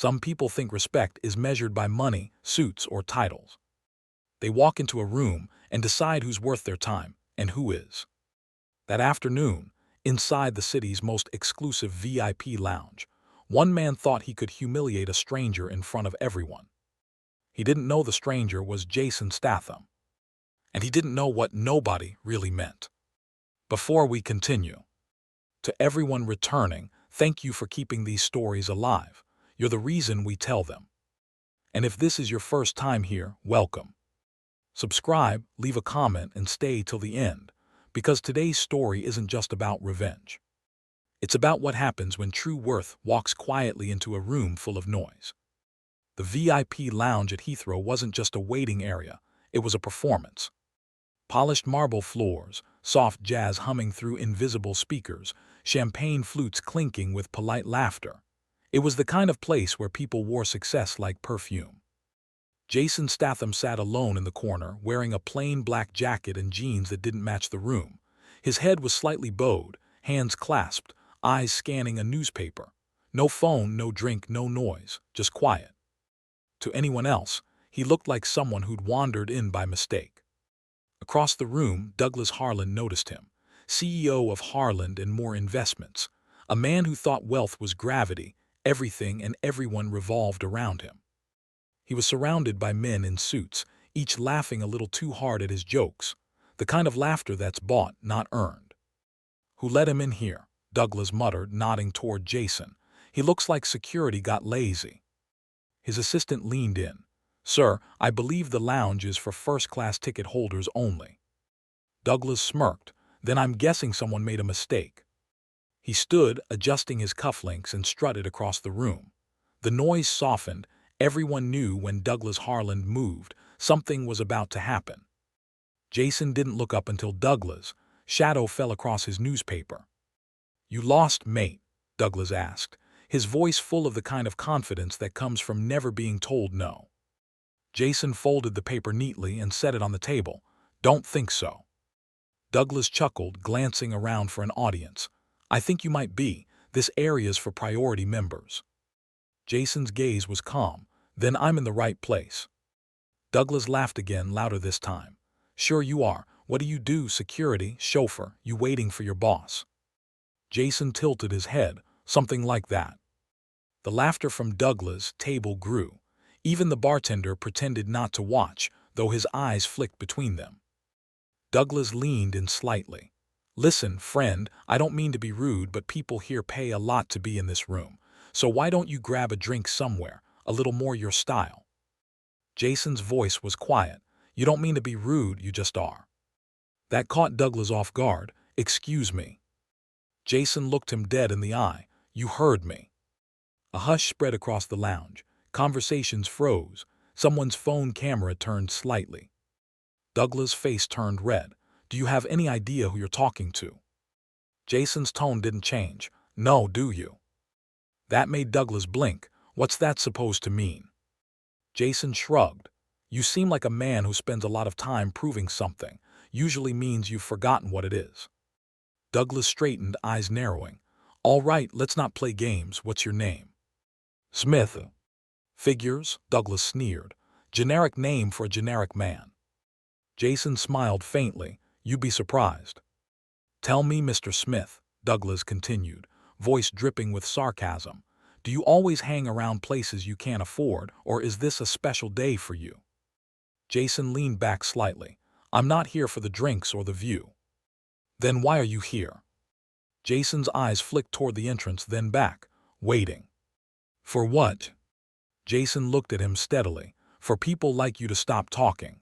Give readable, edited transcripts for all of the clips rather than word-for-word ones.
Some people think respect is measured by money, suits, or titles. They walk into a room and decide who's worth their time and who is. That afternoon, inside the city's most exclusive VIP lounge, one man thought he could humiliate a stranger in front of everyone. He didn't know the stranger was Jason Statham, and he didn't know what nobody really meant. Before we continue, to everyone returning, thank you for keeping these stories alive. You're the reason we tell them. And if this is your first time here, welcome. Subscribe, leave a comment, and stay till the end, because today's story isn't just about revenge. It's about what happens when true worth walks quietly into a room full of noise. The VIP lounge at Heathrow wasn't just a waiting area, it was a performance. Polished marble floors, soft jazz humming through invisible speakers, champagne flutes clinking with polite laughter. It was the kind of place where people wore success like perfume. Jason Statham sat alone in the corner, wearing a plain black jacket and jeans that didn't match the room. His head was slightly bowed, hands clasped, eyes scanning a newspaper. No phone, no drink, no noise, just quiet. To anyone else, he looked like someone who'd wandered in by mistake. Across the room, Douglas Harland noticed him, CEO of Harland and More Investments, a man who thought wealth was gravity, everything and everyone revolved around him. He was surrounded by men in suits, each laughing a little too hard at his jokes, the kind of laughter that's bought, not earned. "Who let him in here?" Douglas muttered, nodding toward Jason. "He looks like security got lazy." His assistant leaned in. "Sir, I believe the lounge is for first-class ticket holders only." Douglas smirked. "Then I'm guessing someone made a mistake." He stood, adjusting his cufflinks, and strutted across the room. The noise softened. Everyone knew when Douglas Harland moved, something was about to happen. Jason didn't look up until Douglas' shadow fell across his newspaper. "You lost, mate?" Douglas asked, his voice full of the kind of confidence that comes from never being told no. Jason folded the paper neatly and set it on the table. "Don't think so." Douglas chuckled, glancing around for an audience. "I think you might be. This area's for priority members." Jason's gaze was calm. "Then I'm in the right place." Douglas laughed again, louder this time. "Sure you are. What do you do? Security, chauffeur, you waiting for your boss?" Jason tilted his head. "Something like that." The laughter from Douglas' table grew. Even the bartender pretended not to watch, though his eyes flicked between them. Douglas leaned in slightly. "Listen, friend, I don't mean to be rude, but people here pay a lot to be in this room. So why don't you grab a drink somewhere, a little more your style?" Jason's voice was quiet. "You don't mean to be rude, you just are." That caught Douglas off guard. "Excuse me." Jason looked him dead in the eye. "You heard me." A hush spread across the lounge. Conversations froze. Someone's phone camera turned slightly. Douglas' face turned red. "Do you have any idea who you're talking to?" Jason's tone didn't change. "No, do you?" That made Douglas blink. "What's that supposed to mean?" Jason shrugged. "You seem like a man who spends a lot of time proving something. Usually means you've forgotten what it is." Douglas straightened, eyes narrowing. "All right, let's not play games. What's your name?" "Smith." "Figures?" Douglas sneered. "Generic name for a generic man." Jason smiled faintly. "You'd be surprised." "Tell me, Mr. Smith," Douglas continued, voice dripping with sarcasm, "do you always hang around places you can't afford, or is this a special day for you?" Jason leaned back slightly. "I'm not here for the drinks or the view." "Then why are you here?" Jason's eyes flicked toward the entrance, then back. "Waiting." "For what?" Jason looked at him steadily. "For people like you to stop talking."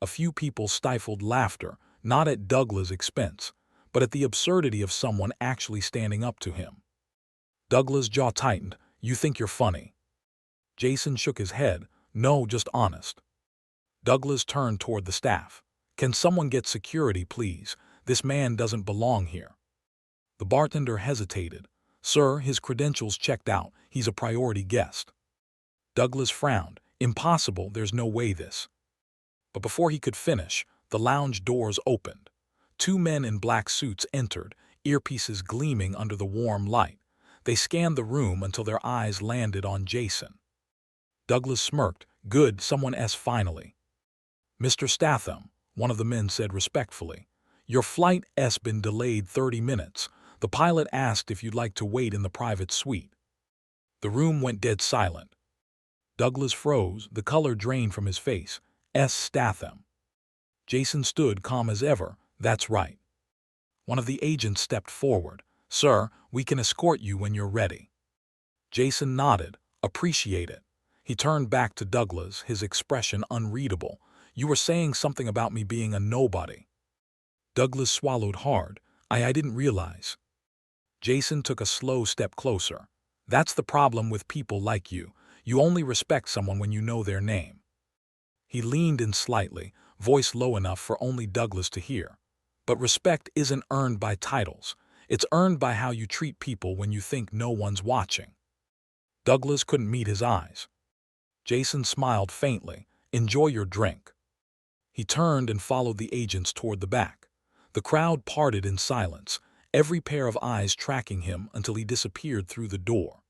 A few people stifled laughter, not at Douglas' expense, but at the absurdity of someone actually standing up to him. Douglas' jaw tightened. "You think you're funny?" Jason shook his head. "No, just honest." Douglas turned toward the staff. "Can someone get security, please? This man doesn't belong here." The bartender hesitated. "Sir, his credentials checked out. He's a priority guest." Douglas frowned. "Impossible, there's no way this." But before he could finish, the lounge doors opened. Two men in black suits entered, earpieces gleaming under the warm light. They scanned the room until their eyes landed on Jason. Douglas smirked. "Good, someone S finally." "Mr. Statham," one of the men said respectfully, "your flight has been delayed 30 minutes. The pilot asked if you'd like to wait in the private suite." The room went dead silent. Douglas froze, the color drained from his face. "S. Statham." Jason stood calm as ever. "That's right." One of the agents stepped forward. "Sir, we can escort you when you're ready." Jason nodded. "Appreciate it." He turned back to Douglas, his expression unreadable. "You were saying something about me being a nobody." Douglas swallowed hard. I didn't realize." Jason took a slow step closer. "That's the problem with people like you. You only respect someone when you know their name." He leaned in slightly, voice low enough for only Douglas to hear. "But respect isn't earned by titles. It's earned by how you treat people when you think no one's watching." Douglas couldn't meet his eyes. Jason smiled faintly. "Enjoy your drink." He turned and followed the agents toward the back. The crowd parted in silence, every pair of eyes tracking him until he disappeared through the door.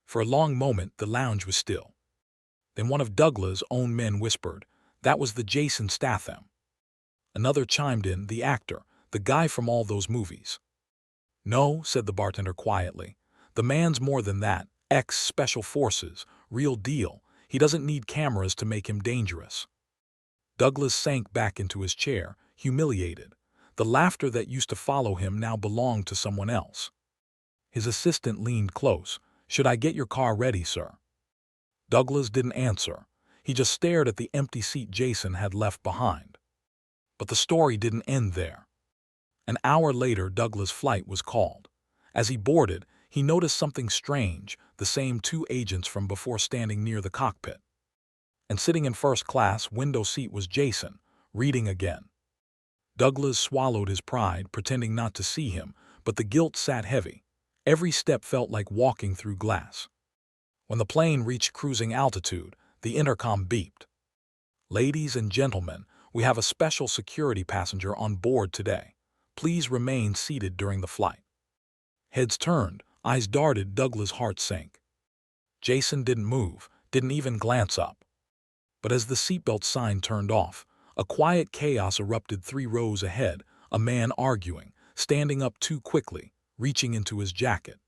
For a long moment, the lounge was still. Then one of Douglas' own men whispered, "That was the Jason Statham." Another chimed in, "The actor, the guy from all those movies." "No," said the bartender quietly. "The man's more than that. Ex-Special Forces, real deal. He doesn't need cameras to make him dangerous." Douglas sank back into his chair, humiliated. The laughter that used to follow him now belonged to someone else. His assistant leaned close. "Should I get your car ready, sir?" Douglas didn't answer. He just stared at the empty seat Jason had left behind. But the story didn't end there. An hour later, Douglas' flight was called. As he boarded, he noticed something strange, the same two agents from before standing near the cockpit. And sitting in first class window seat was Jason, reading again. Douglas swallowed his pride, pretending not to see him, but the guilt sat heavy. Every step felt like walking through glass. When the plane reached cruising altitude, the intercom beeped. "Ladies and gentlemen, we have a special security passenger on board today. Please remain seated during the flight." Heads turned, eyes darted, Douglas' heart sank. Jason didn't move, didn't even glance up. But as the seatbelt sign turned off, a quiet chaos erupted 3 rows ahead, a man arguing, standing up too quickly, reaching into his jacket.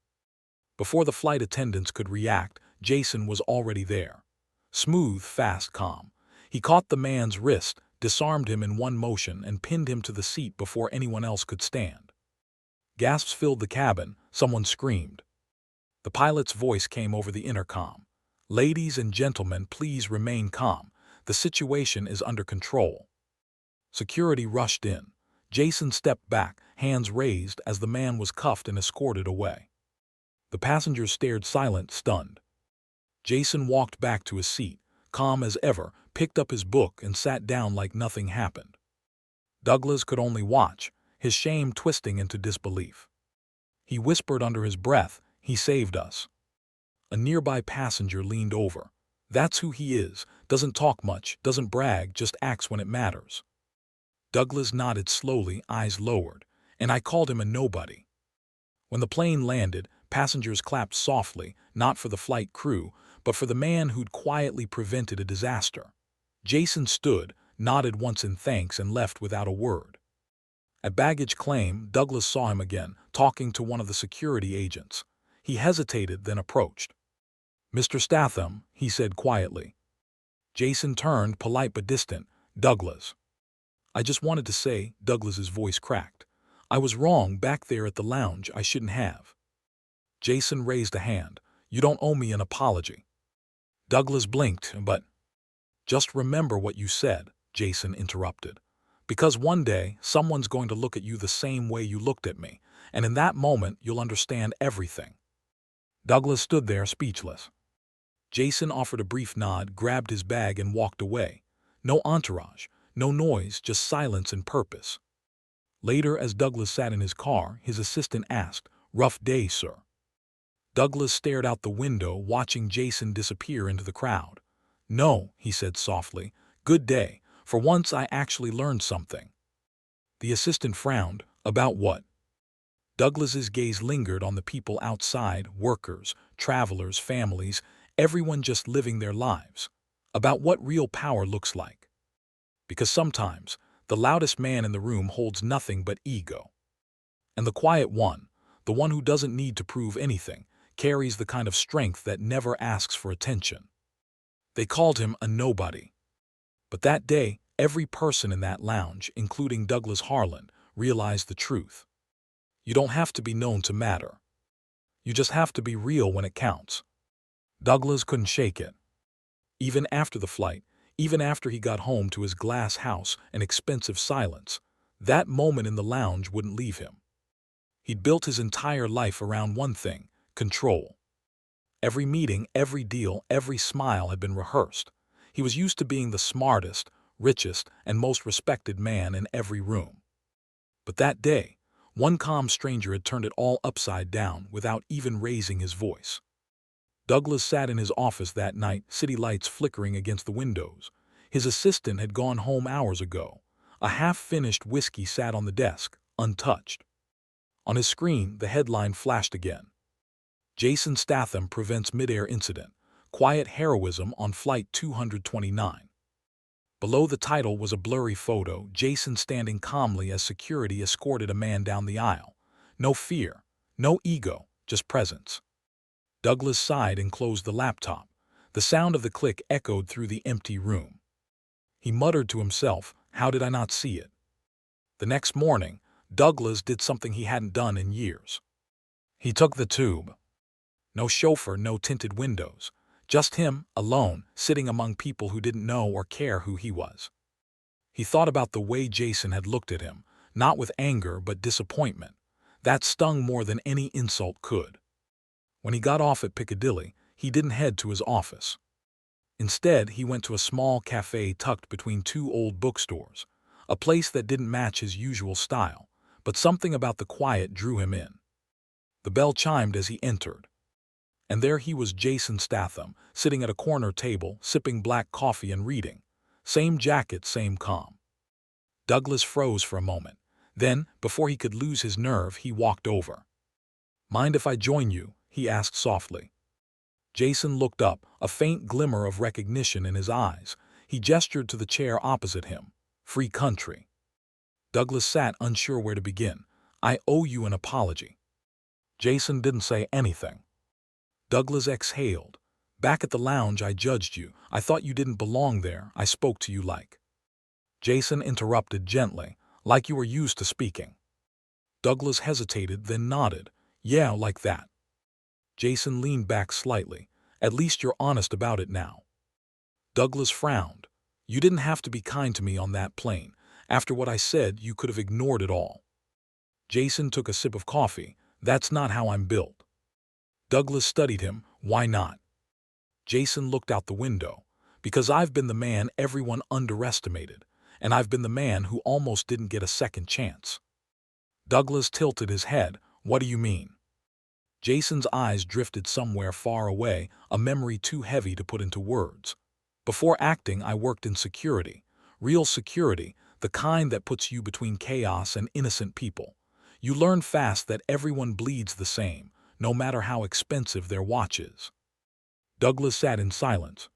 Before the flight attendants could react, Jason was already there. Smooth, fast, calm. He caught the man's wrist, disarmed him in one motion, and pinned him to the seat before anyone else could stand. Gasps filled the cabin. Someone screamed. The pilot's voice came over the intercom. "Ladies and gentlemen, please remain calm. The situation is under control." Security rushed in. Jason stepped back, hands raised, as the man was cuffed and escorted away. The passengers stared silent, stunned. Jason walked back to his seat, calm as ever, picked up his book and sat down like nothing happened. Douglas could only watch, his shame twisting into disbelief. He whispered under his breath, "He saved us." A nearby passenger leaned over. "That's who he is, doesn't talk much, doesn't brag, just acts when it matters." Douglas nodded slowly, eyes lowered. "And I called him a nobody." When the plane landed, passengers clapped softly, not for the flight crew, but for the man who'd quietly prevented a disaster. Jason stood, nodded once in thanks, and left without a word. At baggage claim, Douglas saw him again, talking to one of the security agents. He hesitated, then approached. "Mr. Statham," he said quietly. Jason turned, polite but distant. "Douglas." "I just wanted to say," Douglas's voice cracked, "I was wrong back there at the lounge. I shouldn't have." Jason raised a hand. "You don't owe me an apology." Douglas blinked, but... "Just remember what you said," Jason interrupted. "Because one day, someone's going to look at you the same way you looked at me, and in that moment, you'll understand everything." Douglas stood there, speechless. Jason offered a brief nod, grabbed his bag, and walked away. No entourage, no noise, just silence and purpose. Later, as Douglas sat in his car, his assistant asked, "Rough day, sir?" Douglas stared out the window, watching Jason disappear into the crowd. "No," he said softly. "Good day. For once I actually learned something." The assistant frowned. "About what?" Douglas's gaze lingered on the people outside, workers, travelers, families, everyone just living their lives. About what real power looks like. Because sometimes, the loudest man in the room holds nothing but ego. And the quiet one, the one who doesn't need to prove anything, carries the kind of strength that never asks for attention. They called him a nobody. But that day, every person in that lounge, including Douglas Harlan, realized the truth. You don't have to be known to matter. You just have to be real when it counts. Douglas couldn't shake it. Even after the flight, even after he got home to his glass house and expensive silence, that moment in the lounge wouldn't leave him. He'd built his entire life around one thing: control. Every meeting, every deal, every smile had been rehearsed. He was used to being the smartest, richest, and most respected man in every room. But that day, one calm stranger had turned it all upside down without even raising his voice. Douglas sat in his office that night, city lights flickering against the windows. His assistant had gone home hours ago. A half-finished whiskey sat on the desk, untouched. On his screen, the headline flashed again. Jason Statham prevents mid-air incident. Quiet heroism on Flight 229. Below the title was a blurry photo, Jason standing calmly as security escorted a man down the aisle. No fear, no ego, just presence. Douglas sighed and closed the laptop. The sound of the click echoed through the empty room. He muttered to himself, "How did I not see it?" The next morning, Douglas did something he hadn't done in years. He took the tube. No chauffeur, no tinted windows. Just him, alone, sitting among people who didn't know or care who he was. He thought about the way Jason had looked at him, not with anger but disappointment. That stung more than any insult could. When he got off at Piccadilly, he didn't head to his office. Instead, he went to a small cafe tucked between two old bookstores, a place that didn't match his usual style, but something about the quiet drew him in. The bell chimed as he entered. And there he was, Jason Statham, sitting at a corner table, sipping black coffee and reading. Same jacket, same calm. Douglas froze for a moment. Then, before he could lose his nerve, he walked over. "Mind if I join you?" he asked softly. Jason looked up, a faint glimmer of recognition in his eyes. He gestured to the chair opposite him. "Free country." Douglas sat, unsure where to begin. "I owe you an apology." Jason didn't say anything. Douglas exhaled. "Back at the lounge I judged you. I thought you didn't belong there. I spoke to you like—" Jason interrupted gently, "Like you were used to speaking." Douglas hesitated, then nodded. "Yeah, like that." Jason leaned back slightly. "At least you're honest about it now." Douglas frowned. "You didn't have to be kind to me on that plane. After what I said, you could have ignored it all." Jason took a sip of coffee. "That's not how I'm built." Douglas studied him. "Why not?" Jason looked out the window. "Because I've been the man everyone underestimated, and I've been the man who almost didn't get a second chance." Douglas tilted his head. "What do you mean?" Jason's eyes drifted somewhere far away, a memory too heavy to put into words. "Before acting, I worked in security. Real security, the kind that puts you between chaos and innocent people. You learn fast that everyone bleeds the same, no matter how expensive their watch is." Douglas sat in silence.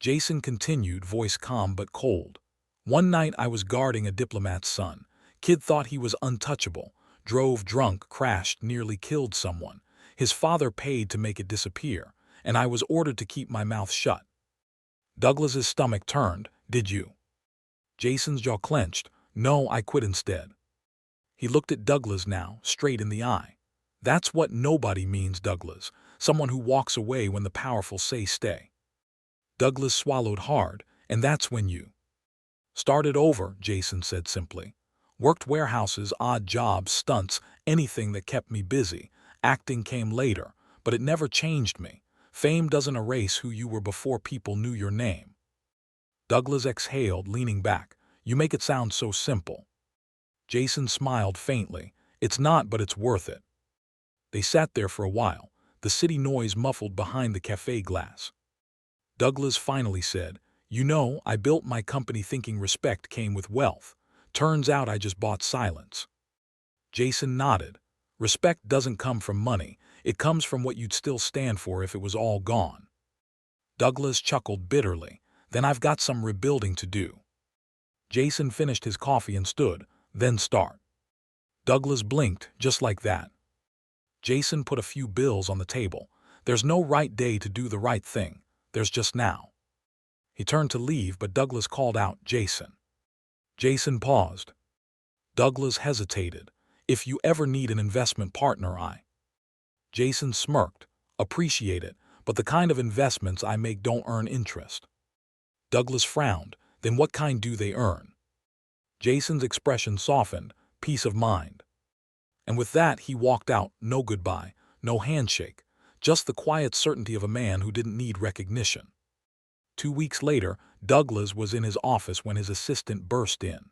Jason continued, voice calm but cold. "One night I was guarding a diplomat's son. Kid thought he was untouchable. Drove drunk, crashed, nearly killed someone. His father paid to make it disappear, and I was ordered to keep my mouth shut." Douglas's stomach turned. "Did you?" Jason's jaw clenched. "No, I quit instead." He looked at Douglas now, straight in the eye. "That's what nobody means, Douglas. Someone who walks away when the powerful say stay." Douglas swallowed hard. "And that's when you—" "Started over," Jason said simply. "Worked warehouses, odd jobs, stunts, anything that kept me busy. Acting came later, but it never changed me. Fame doesn't erase who you were before people knew your name." Douglas exhaled, leaning back. "You make it sound so simple." Jason smiled faintly. "It's not, but it's worth it." They sat there for a while, the city noise muffled behind the cafe glass. Douglas finally said, "You know, I built my company thinking respect came with wealth. Turns out I just bought silence." Jason nodded. Respect doesn't come from money, it comes from what you'd still stand for if it was all gone. Douglas chuckled bitterly. Then I've got some rebuilding to do. Jason finished his coffee and stood. Then start. Douglas blinked, just like that. Jason put a few bills on the table. There's no right day to do the right thing. There's just now. He turned to leave, but Douglas called out, Jason. Jason paused. Douglas hesitated. If you ever need an investment partner, Jason smirked. Appreciate it, but the kind of investments I make don't earn interest. Douglas frowned. Then what kind do they earn? Jason's expression softened. Peace of mind. And with that, he walked out. No goodbye, no handshake, just the quiet certainty of a man who didn't need recognition. 2 weeks later, Douglas was in his office when his assistant burst in.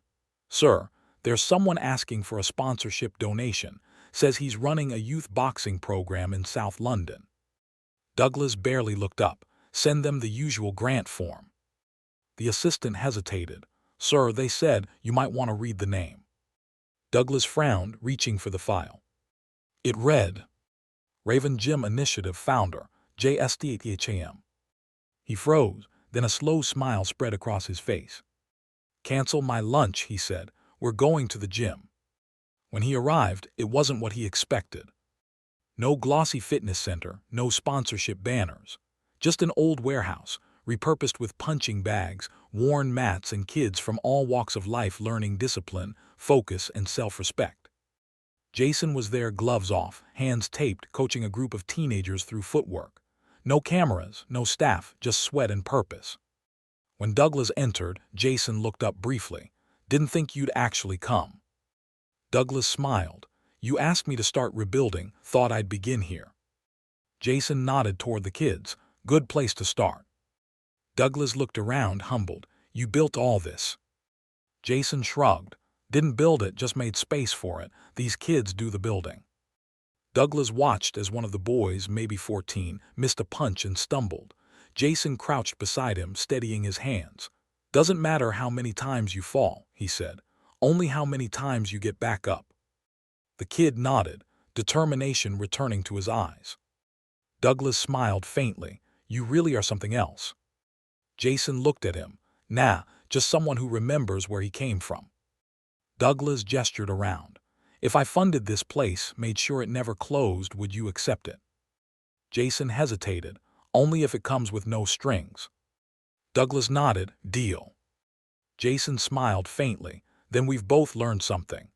Sir, there's someone asking for a sponsorship donation. Says he's running a youth boxing program in South London. Douglas barely looked up. Send them the usual grant form. The assistant hesitated. Sir, they said you might want to read the name. Douglas frowned, reaching for the file. It read, Raven Gym Initiative Founder, Jasonstatham. He froze, then a slow smile spread across his face. Cancel my lunch, he said. We're going to the gym. When he arrived, it wasn't what he expected. No glossy fitness center, no sponsorship banners. Just an old warehouse, repurposed with punching bags, worn mats, and kids from all walks of life learning discipline, focus, and self-respect. Jason was there, gloves off, hands taped, coaching a group of teenagers through footwork. No cameras, no staff, just sweat and purpose. When Douglas entered, Jason looked up briefly. Didn't think you'd actually come. Douglas smiled. You asked me to start rebuilding, thought I'd begin here. Jason nodded toward the kids. Good place to start. Douglas looked around, humbled. You built all this. Jason shrugged. Didn't build it, just made space for it. These kids do the building. Douglas watched as one of the boys, maybe 14, missed a punch and stumbled. Jason crouched beside him, steadying his hands. Doesn't matter how many times you fall, he said. Only how many times you get back up. The kid nodded, determination returning to his eyes. Douglas smiled faintly. You really are something else. Jason looked at him. Nah, just someone who remembers where he came from. Douglas gestured around. If I funded this place, made sure it never closed, would you accept it? Jason hesitated. Only if it comes with no strings. Douglas nodded. Deal. Jason smiled faintly. Then we've both learned something.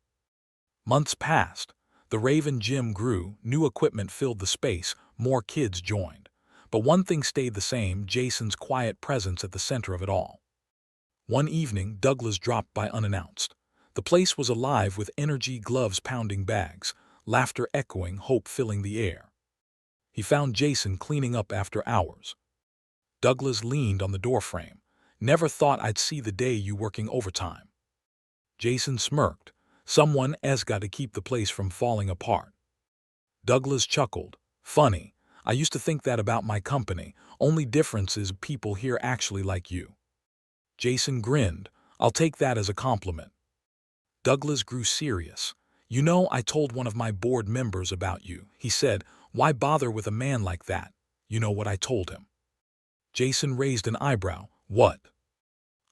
Months passed. The Raven Gym grew, new equipment filled the space, more kids joined. But one thing stayed the same, Jason's quiet presence at the center of it all. One evening, Douglas dropped by unannounced. The place was alive with energy, gloves pounding bags, laughter echoing, hope filling the air. He found Jason cleaning up after hours. Douglas leaned on the doorframe. Never thought I'd see the day you working overtime. Jason smirked. Someone has got to keep the place from falling apart. Douglas chuckled. Funny. I used to think that about my company. Only difference is people here actually like you. Jason grinned. I'll take that as a compliment. Douglas grew serious. You know, I told one of my board members about you. He said, why bother with a man like that? You know what I told him? Jason raised an eyebrow. What?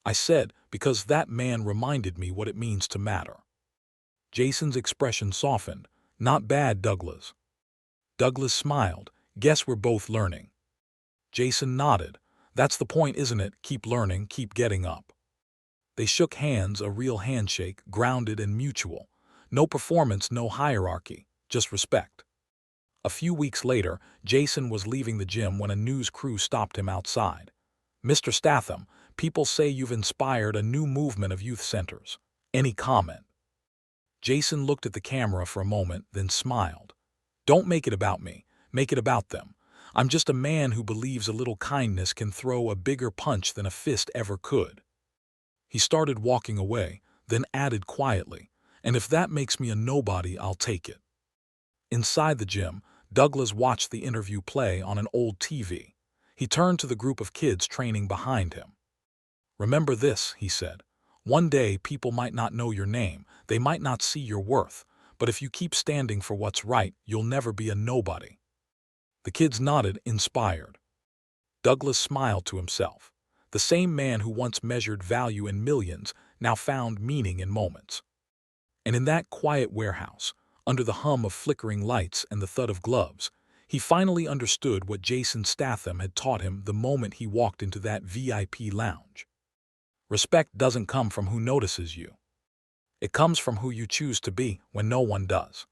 I said, because that man reminded me what it means to matter. Jason's expression softened. Not bad, Douglas. Douglas smiled. Guess we're both learning. Jason nodded. That's the point, isn't it? Keep learning, keep getting up. They shook hands, a real handshake, grounded and mutual. No performance, no hierarchy, just respect. A few weeks later, Jason was leaving the gym when a news crew stopped him outside. Mr. Statham, people say you've inspired a new movement of youth centers. Any comment? Jason looked at the camera for a moment, then smiled. Don't make it about me, make it about them. I'm just a man who believes a little kindness can throw a bigger punch than a fist ever could. He started walking away, then added quietly, and if that makes me a nobody, I'll take it. Inside the gym, Douglas watched the interview play on an old TV. He turned to the group of kids training behind him. Remember this, he said. One day people might not know your name, they might not see your worth, but if you keep standing for what's right, you'll never be a nobody." The kids nodded, inspired. Douglas smiled to himself. The same man who once measured value in millions now found meaning in moments. And in that quiet warehouse, under the hum of flickering lights and the thud of gloves, he finally understood what Jason Statham had taught him the moment he walked into that VIP lounge. Respect doesn't come from who notices you. It comes from who you choose to be when no one does.